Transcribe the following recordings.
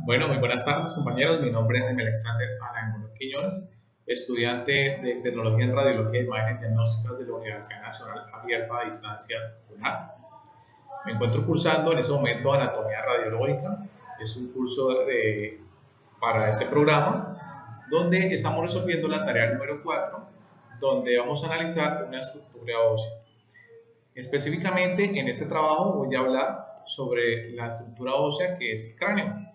Bueno, muy buenas tardes compañeros, mi nombre es Alexander Arango Quiñones, estudiante de Tecnología en Radiología y Imágenes Diagnósticas de la Universidad Nacional Abierta a Distancia UNAD. Me encuentro cursando en ese momento Anatomía Radiológica, es un curso para este programa donde estamos resolviendo la tarea número 4, donde vamos a analizar una estructura ósea. Específicamente en este trabajo voy a hablar sobre la estructura ósea que es el cráneo.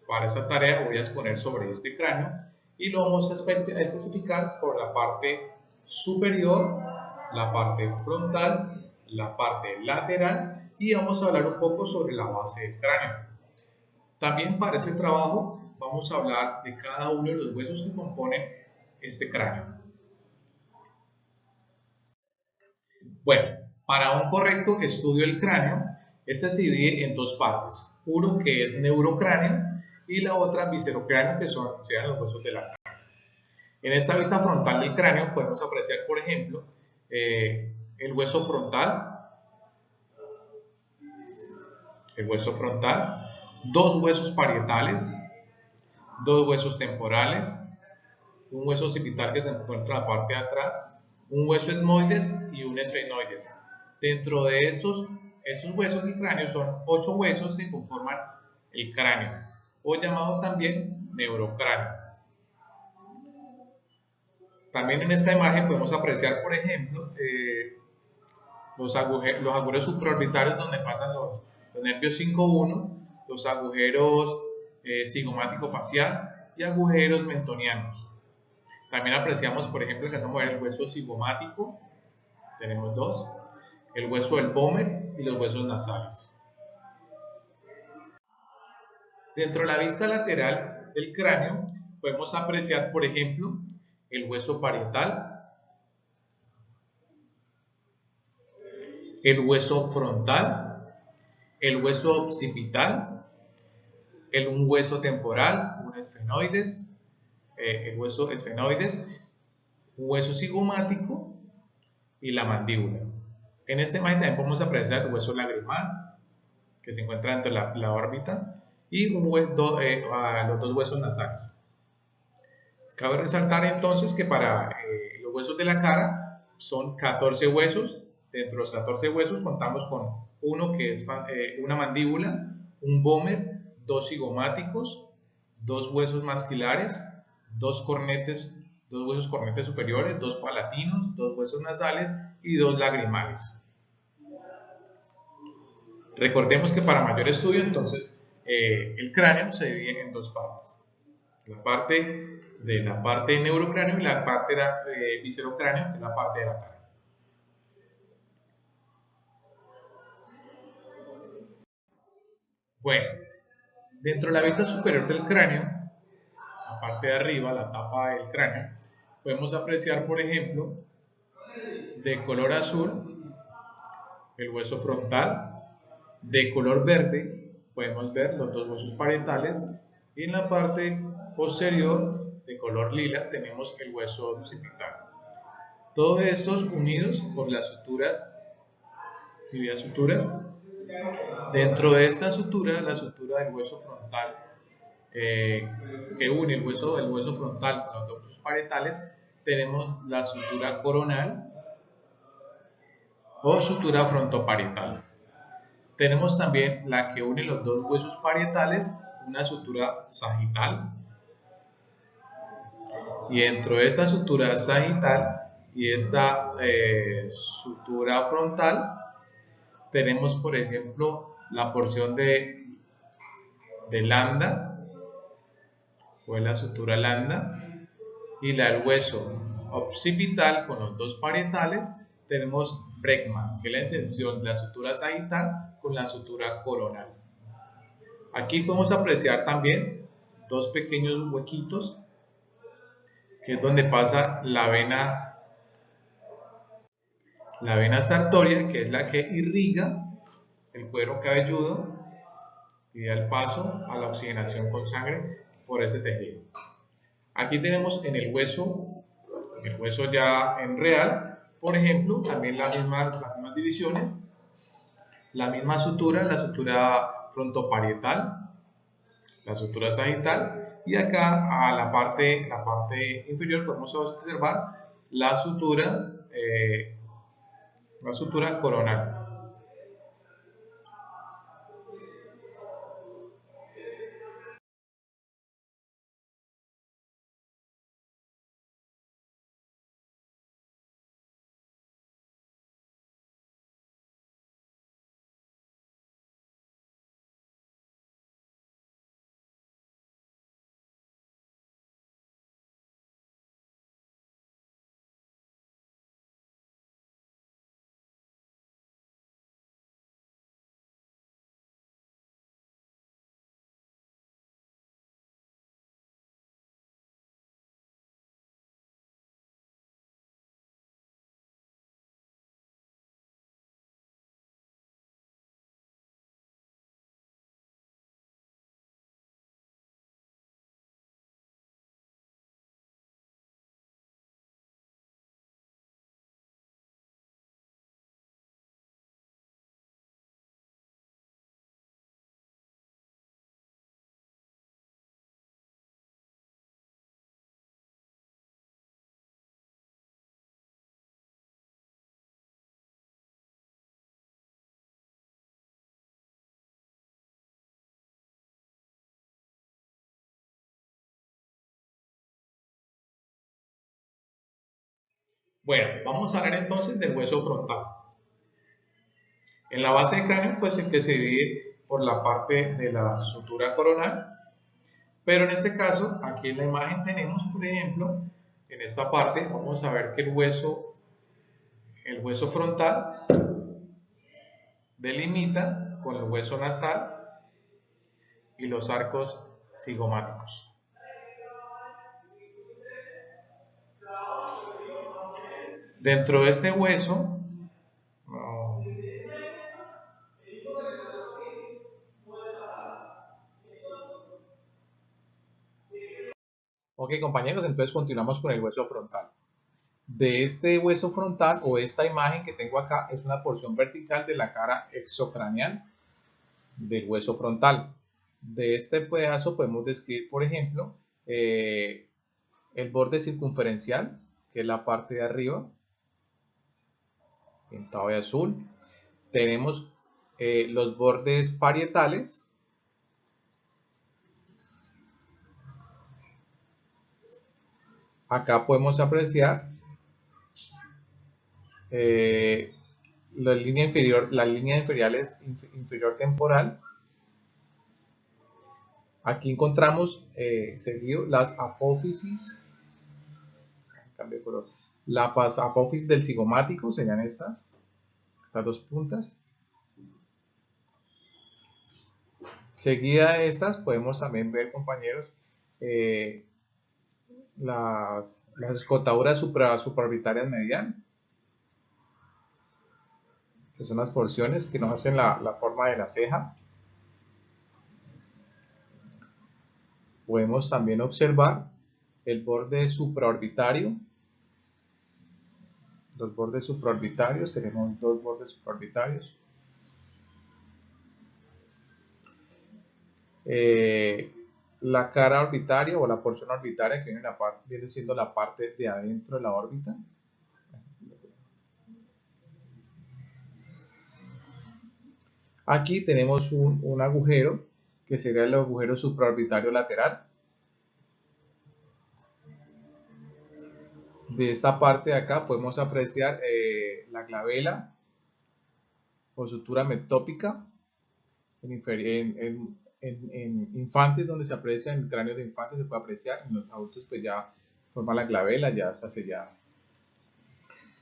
Para esta tarea voy a exponer sobre este cráneo y lo vamos a especificar por la parte superior, la parte frontal, la parte lateral y vamos a hablar un poco sobre la base del cráneo. También para este trabajo vamos a hablar de cada uno de los huesos que componen este cráneo. Bueno, para un correcto estudio del cráneo, este se divide en dos partes. Uno que es neurocráneo y la otra viscerocráneo, que sean los huesos de la cara. En esta vista frontal del cráneo podemos apreciar, por ejemplo, el hueso frontal, dos huesos parietales, dos huesos temporales, un hueso occipital que se encuentra en la parte de atrás, un hueso etmoides y un esfenoides. Dentro de esos huesos del cráneo son 8 huesos que conforman el cráneo, o llamado también neurocráneo. También en esta imagen podemos apreciar, por ejemplo, los agujeros supraorbitarios donde pasan los nervios 5-1, los agujeros cigomático facial y agujeros mentonianos. También apreciamos, por ejemplo, alcanzamos a ver el hueso cigomático, tenemos dos, el hueso del pómer y los huesos nasales. Dentro de la vista lateral del cráneo podemos apreciar, por ejemplo, el hueso parietal, el hueso frontal, el hueso occipital, un hueso temporal, un esfenoides, el hueso esfenoides, un hueso cigomático y la mandíbula. En esta imagen también podemos apreciar el hueso lagrimal, que se encuentra dentro de la órbita, y los dos huesos nasales. Cabe resaltar entonces que para los huesos de la cara son 14 huesos. Dentro de los 14 huesos contamos con uno que es una mandíbula, un vómer, dos cigomáticos, dos huesos masquilares, dos huesos cornetes superiores, dos palatinos, dos huesos nasales y dos lagrimales. Recordemos que para mayor estudio, entonces, el cráneo se divide en dos partes. La parte neurocráneo y la parte viscerocráneo, que es la parte de la cara. Bueno, dentro de la vista superior del cráneo, la parte de arriba, la tapa del cráneo, podemos apreciar, por ejemplo, de color azul, el hueso frontal, de color verde, podemos ver los dos huesos parietales, y en la parte posterior, de color lila, tenemos el hueso occipital. Todos estos unidos por las suturas, actividad suturas. Dentro de esta sutura, la sutura del hueso frontal, que une el hueso frontal con los dos huesos parietales, tenemos la sutura coronal o sutura frontoparietal. Tenemos también la que une los dos huesos parietales, una sutura sagital. Y dentro de esta sutura sagital y esta sutura frontal, tenemos, por ejemplo, la porción de landa, o de la sutura landa, y la del hueso occipital con los dos parietales, tenemos brecma, que es la inserción de la sutura sagital con la sutura coronal. Aquí podemos apreciar también dos pequeños huequitos, que es donde pasa la vena sartoria, que es la que irriga el cuero cabelludo y da el paso a la oxigenación con sangre por ese tejido. Aquí tenemos en el hueso ya en real, por ejemplo, también las mismas divisiones, la misma sutura, la sutura frontoparietal, la sutura sagital, y acá a la parte inferior podemos observar la sutura coronal. Bueno, vamos a hablar entonces del hueso frontal. En la base del cráneo, pues el que se divide por la parte de la sutura coronal, pero en este caso, aquí en la imagen tenemos, por ejemplo, en esta parte, vamos a ver que el hueso frontal delimita con el hueso nasal y los arcos cigomáticos. Dentro de este hueso, ok compañeros, entonces continuamos con el hueso frontal. De este hueso frontal o esta imagen que tengo acá es una porción vertical de la cara exocraneal del hueso frontal. De este pedazo podemos describir, por ejemplo, el borde circunferencial, que es la parte de arriba, pintado de azul. Tenemos los bordes parietales. Acá podemos apreciar la línea inferior temporal. Aquí encontramos seguido las apófisis. Cambio de color. Las apófisis del cigomático serían estas dos puntas. Seguida de estas podemos también ver, compañeros, las escotaduras supraorbitarias medial, que son las porciones que nos hacen la forma de la ceja. Podemos también observar el borde supraorbitario. Los bordes supraorbitarios, tenemos dos bordes supraorbitarios. La cara orbitaria o la porción orbitaria, que viene siendo la parte de adentro de la órbita. Aquí tenemos un agujero, que sería el agujero supraorbitario lateral. De esta parte de acá podemos apreciar la glabela o sutura mectópica en infantes, donde se aprecia, en el cráneo de infantes se puede apreciar, en los adultos pues ya forma la glabela, ya está sellada.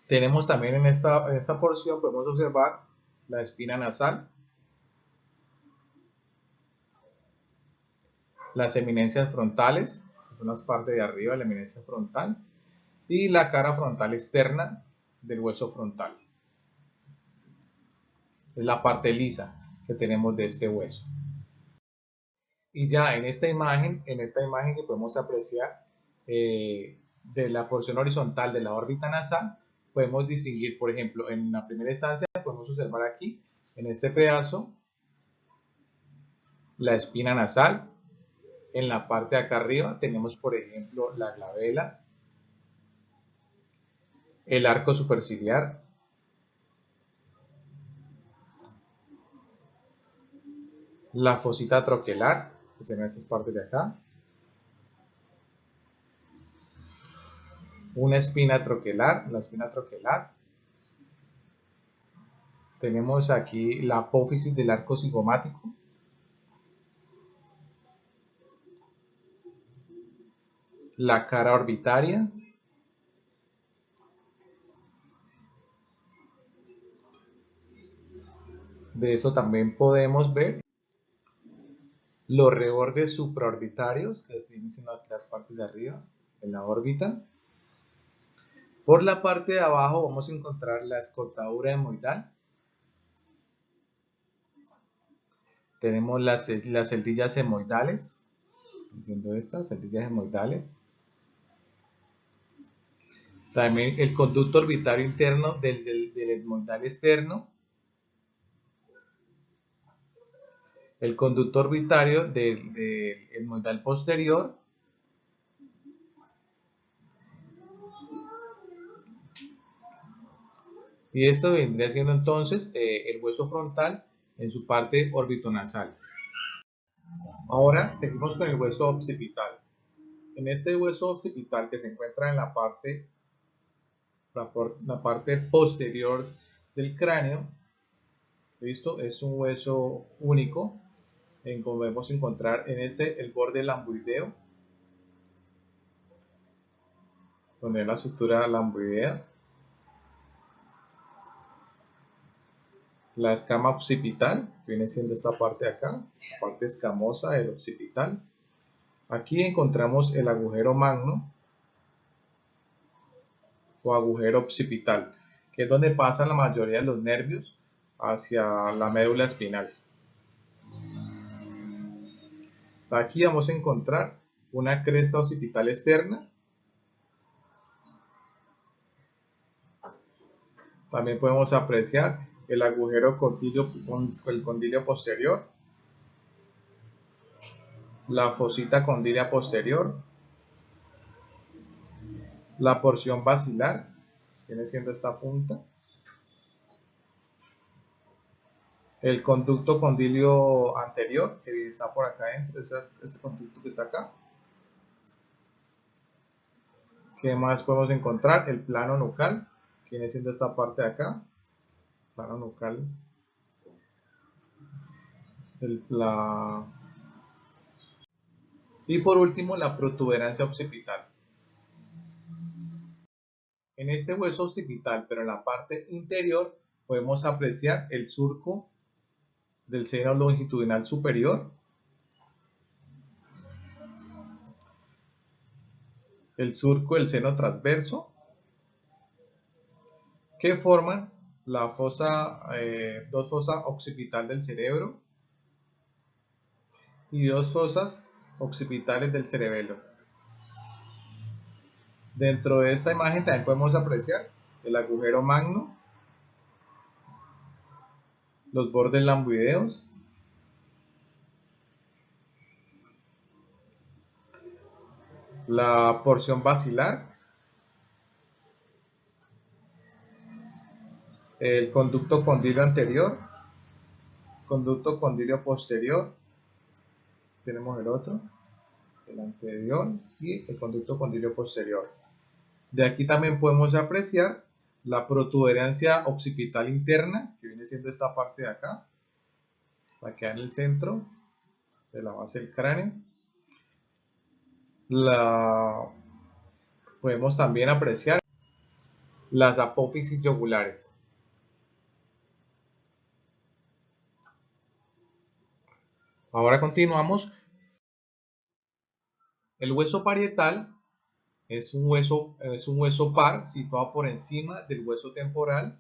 Tenemos también en esta porción, podemos observar la espina nasal, las eminencias frontales, que son las partes de arriba de la eminencia frontal, y la cara frontal externa del hueso frontal. Es la parte lisa que tenemos de este hueso. Y ya en esta imagen que podemos apreciar de la porción horizontal de la órbita nasal, podemos distinguir, por ejemplo, en la primera instancia podemos observar aquí, en este pedazo, la espina nasal, En la parte de acá arriba tenemos, por ejemplo, la glabela, el arco superciliar, la fosita troquelar, que se ven estas partes de acá, una espina troquelar, la espina troquelar. Tenemos aquí la apófisis del arco cigomático, la cara orbitaria, de eso también podemos ver los rebordes supraorbitarios, que vienen siendo aquí las partes de arriba, en la órbita. Por la parte de abajo vamos a encontrar la escotadura hemoidal. Tenemos las celdillas hemoidales, diciendo estas celdillas hemoidales. También el conducto orbitario interno del hemoidal externo. El conducto orbitario del hemoidal posterior. Y esto vendría siendo entonces el hueso frontal en su parte orbitonasal. Ahora seguimos con el hueso occipital. En este hueso occipital que se encuentra en la parte posterior del cráneo, ¿listo? Es un hueso único, podemos encontrar en este el borde lamboideo, donde es la estructura lamboidea, la escama occipital, que viene siendo esta parte de acá, la parte escamosa del occipital. Aquí encontramos el agujero magno o agujero occipital, que es donde pasan la mayoría de los nervios hacia la médula espinal. Aquí vamos a encontrar una cresta occipital externa. También podemos apreciar el agujero el condilio posterior, la fosita condilia posterior, la porción basilar, viene siendo esta punta, el conducto condilio anterior, que está por acá adentro, ese conducto que está acá. ¿Qué más podemos encontrar? El plano nucal, que viene siendo esta parte de acá, plano nucal, y por último la protuberancia occipital. En este hueso occipital, pero en la parte interior, podemos apreciar el surco del seno longitudinal superior, el surco del seno transverso, que forman la dos fosas occipital del cerebro y dos fosas occipitales del cerebelo. Dentro de esta imagen también podemos apreciar el agujero magno, los bordes lamboideos, la porción basilar, el conducto condilio anterior, conducto condilio posterior, tenemos el otro, el anterior y el conducto condilio posterior. De aquí también podemos apreciar la protuberancia occipital interna, que viene siendo esta parte de acá, la que da en el centro de la base del cráneo. Podemos también apreciar las apófisis yugulares. Ahora continuamos. El hueso parietal es un hueso par situado por encima del hueso temporal,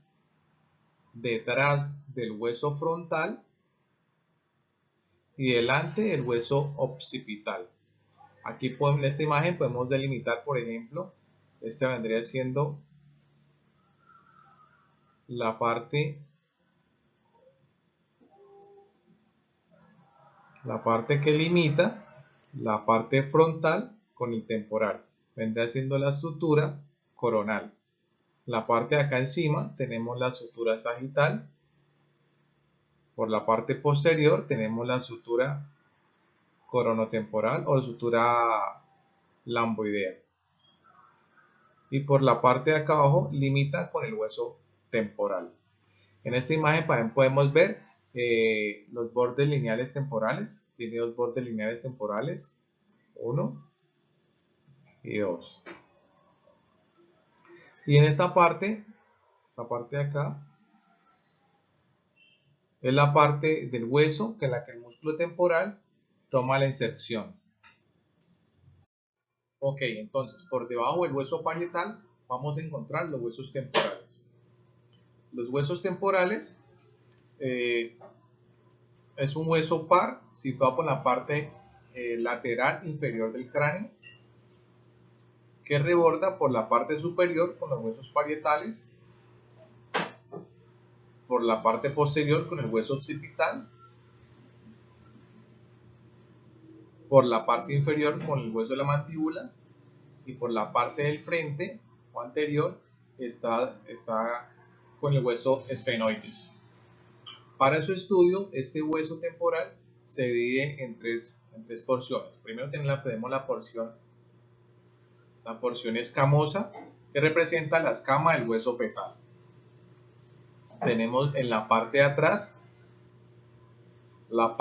detrás del hueso frontal y delante del hueso occipital. Aquí en esta imagen podemos delimitar, por ejemplo, esta vendría siendo la parte que limita la parte frontal con el temporal. Vendrá siendo la sutura coronal. La parte de acá encima tenemos la sutura sagital. Por la parte posterior tenemos la sutura coronotemporal o sutura lamboidea. Y por la parte de acá abajo limita con el hueso temporal. En esta imagen también podemos ver los bordes lineales temporales. Tiene dos bordes lineales temporales, 1 y 2. Y en esta parte de acá, es la parte del hueso en la que el músculo temporal toma la inserción. Ok, entonces por debajo del hueso parietal vamos a encontrar los huesos temporales. Los huesos temporales es un hueso par situado por la parte lateral inferior del cráneo, que reborda por la parte superior con los huesos parietales, por la parte posterior con el hueso occipital, por la parte inferior con el hueso de la mandíbula, y por la parte del frente o anterior está con el hueso esfenoides. Para su estudio, este hueso temporal se divide en tres porciones. Primero tenemos la porción escamosa, que representa la escama del hueso fetal. Tenemos en la parte de atrás la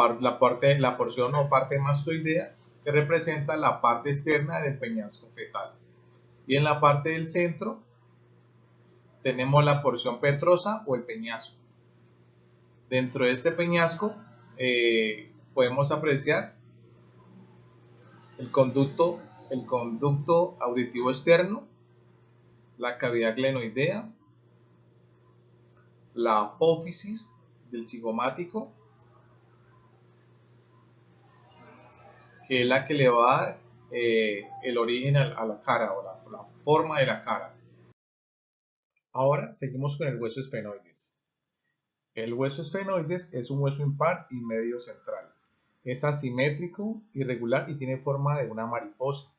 porción o parte mastoidea, que representa la parte externa del peñasco fetal. Y en la parte del centro tenemos la porción petrosa o el peñasco. Dentro de este peñasco podemos apreciar el conducto auditivo externo, la cavidad glenoidea, la apófisis del cigomático, que es la que le va a dar el origen a la cara o la forma de la cara. Ahora seguimos con el hueso esfenoides. El hueso esfenoides es un hueso impar y medio central. Es asimétrico, irregular y tiene forma de una mariposa.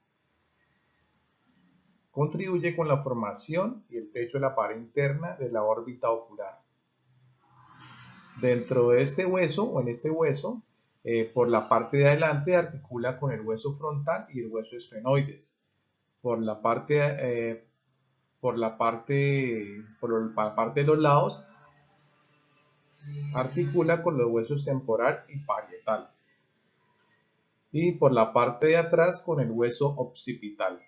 Contribuye con la formación y el techo de la pared interna de la órbita ocular. Dentro de este hueso o en este hueso, por la parte de adelante articula con el hueso frontal y el hueso esfenoides. Por la parte de los lados articula con los huesos temporal y parietal. Y por la parte de atrás con el hueso occipital.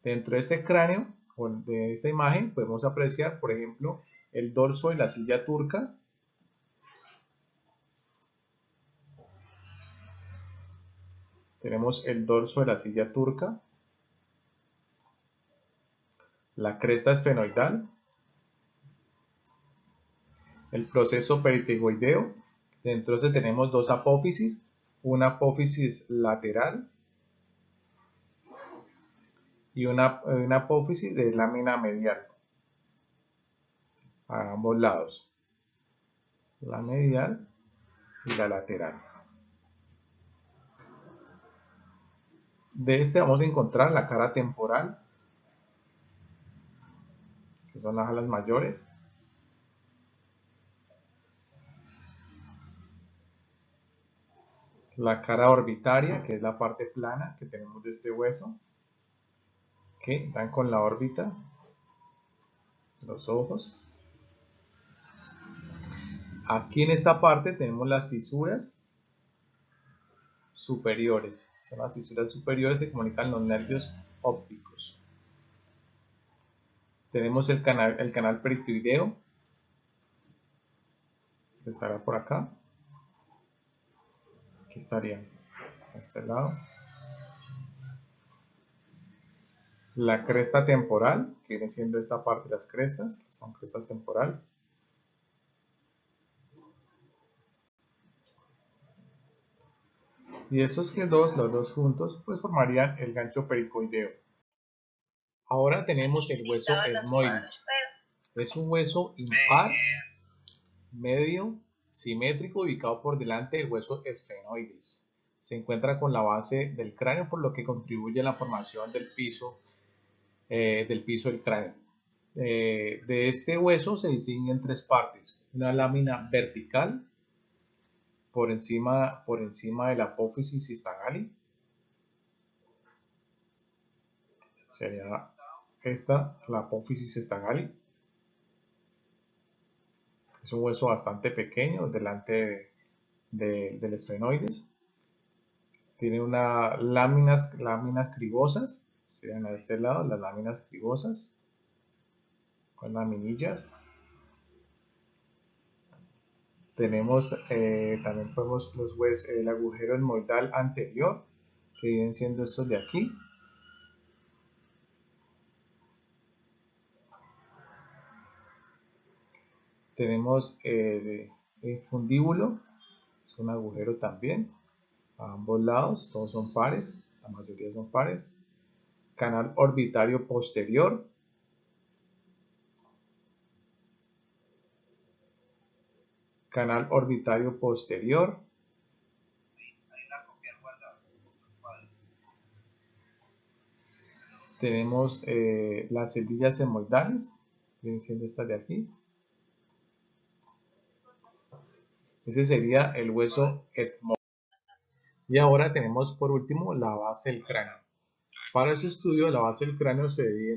Dentro de este cráneo, o de esta imagen, podemos apreciar, por ejemplo, el dorso de la silla turca. Tenemos el dorso de la silla turca, la cresta esfenoidal, el proceso peritegoideo. Dentro de este tenemos dos apófisis, una apófisis lateral y una apófisis de lámina medial a ambos lados, la medial y la lateral. De este vamos a encontrar la cara temporal, que son las alas mayores, la cara orbitaria, que es la parte plana que tenemos de este hueso, que dan con la órbita, los ojos. Aquí en esta parte tenemos las fisuras superiores. Son las fisuras superiores que comunican los nervios ópticos. Tenemos el canal peritoideo, que estará por acá. Aquí estaría, a este lado. La cresta temporal, que viene siendo esta parte de las crestas, son crestas temporal. Y estos los dos juntos, pues formarían el gancho pericoideo. Ahora tenemos el hueso etmoides. Es un hueso impar, medio, simétrico, ubicado por delante del hueso esfenoides. se encuentra con la base del cráneo, por lo que contribuye a la formación del piso del cráneo. De este hueso se distinguen tres partes: una lámina vertical por encima de la apófisis histagali, sería esta, la apófisis histagali. Es un hueso bastante pequeño delante del esfenoides. Tiene unas láminas cribosas, serían a este lado las láminas cribosas, con laminillas. Tenemos también podemos el agujero etmoidal anterior, que vienen siendo estos de aquí. Tenemos el fundíbulo, es un agujero también, a ambos lados, todos son pares, la mayoría son pares. Canal orbitario posterior. Canal orbitario posterior. Tenemos las celdillas etmoidales, vienen siendo estas de aquí. Ese sería el hueso etmoide. Y ahora tenemos por último la base del cráneo. Para ese estudio, la base del cráneo se divide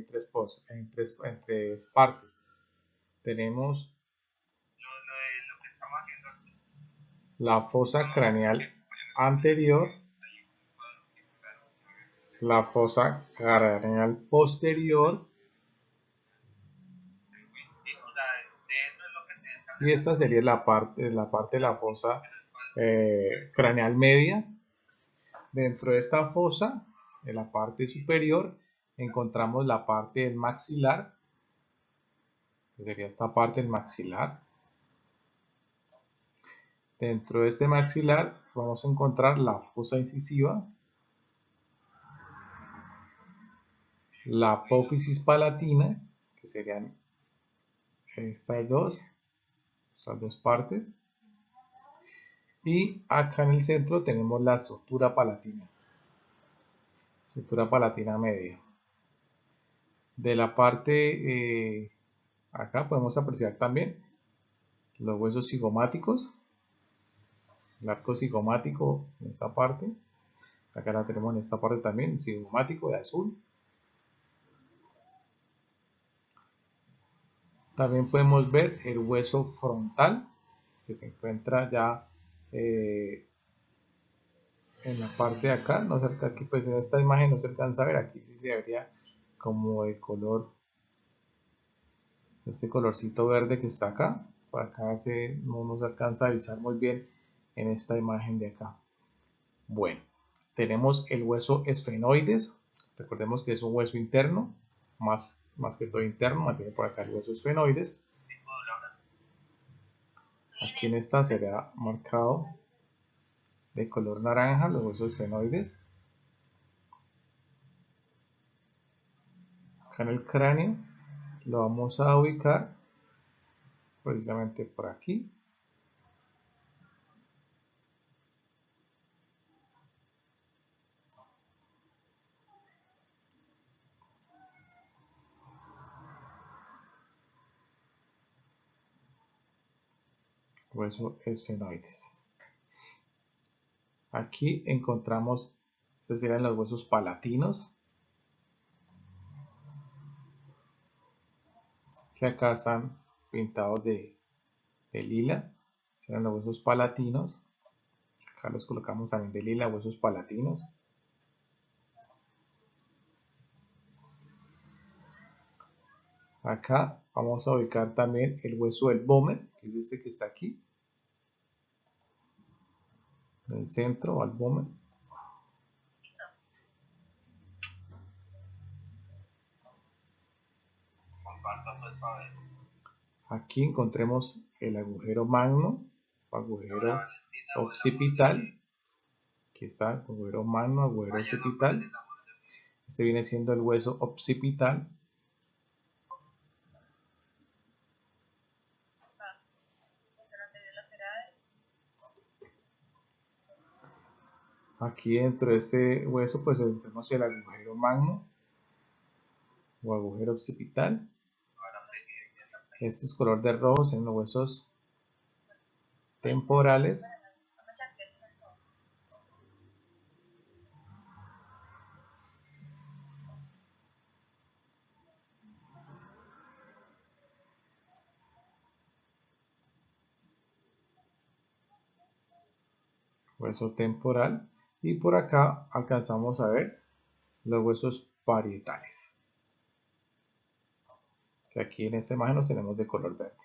en tres partes. Tenemos la fosa craneal anterior, la fosa craneal posterior, y esta sería la parte de la fosa craneal media. Dentro de esta fosa, en la parte superior, encontramos la parte del maxilar, que sería esta parte del maxilar. Dentro de este maxilar vamos a encontrar la fosa incisiva, la apófisis palatina, que serían estas dos partes, y acá en el centro tenemos la sutura palatina media. De la parte acá podemos apreciar también los huesos cigomáticos, el arco cigomático en esta parte. Acá la tenemos en esta parte también, cigomático de azul. También podemos ver el hueso frontal, que se encuentra ya en la parte de acá. No cerca, aquí pues en esta imagen no se alcanza a ver, aquí sí se vería como de color, este colorcito verde que está acá. Por acá no nos alcanza a avisar muy bien en esta imagen de acá. Bueno, tenemos el hueso esfenoides. Recordemos que es un hueso interno, más que todo interno, mantiene por acá el hueso esfenoides. Aquí en esta será marcado de color naranja los huesos esfenoides. Acá en el cráneo lo vamos a ubicar precisamente por aquí. Hueso esfenoides. Aquí encontramos, estos serían los huesos palatinos, que acá están pintados de lila. Serán los huesos palatinos. Acá los colocamos también de lila, huesos palatinos. Acá vamos a ubicar también el hueso del Böhmer, que es este que está aquí, en el centro, al Böhmer. Aquí encontremos el agujero magno, agujero occipital. Aquí está el agujero magno, agujero occipital. Este viene siendo el hueso occipital. Aquí dentro de este hueso pues tenemos el agujero magno o agujero occipital. Este es color de rojo en los huesos temporales. Hueso temporal, y por acá alcanzamos a ver los huesos parietales, que aquí en esta imagen los tenemos de color verde.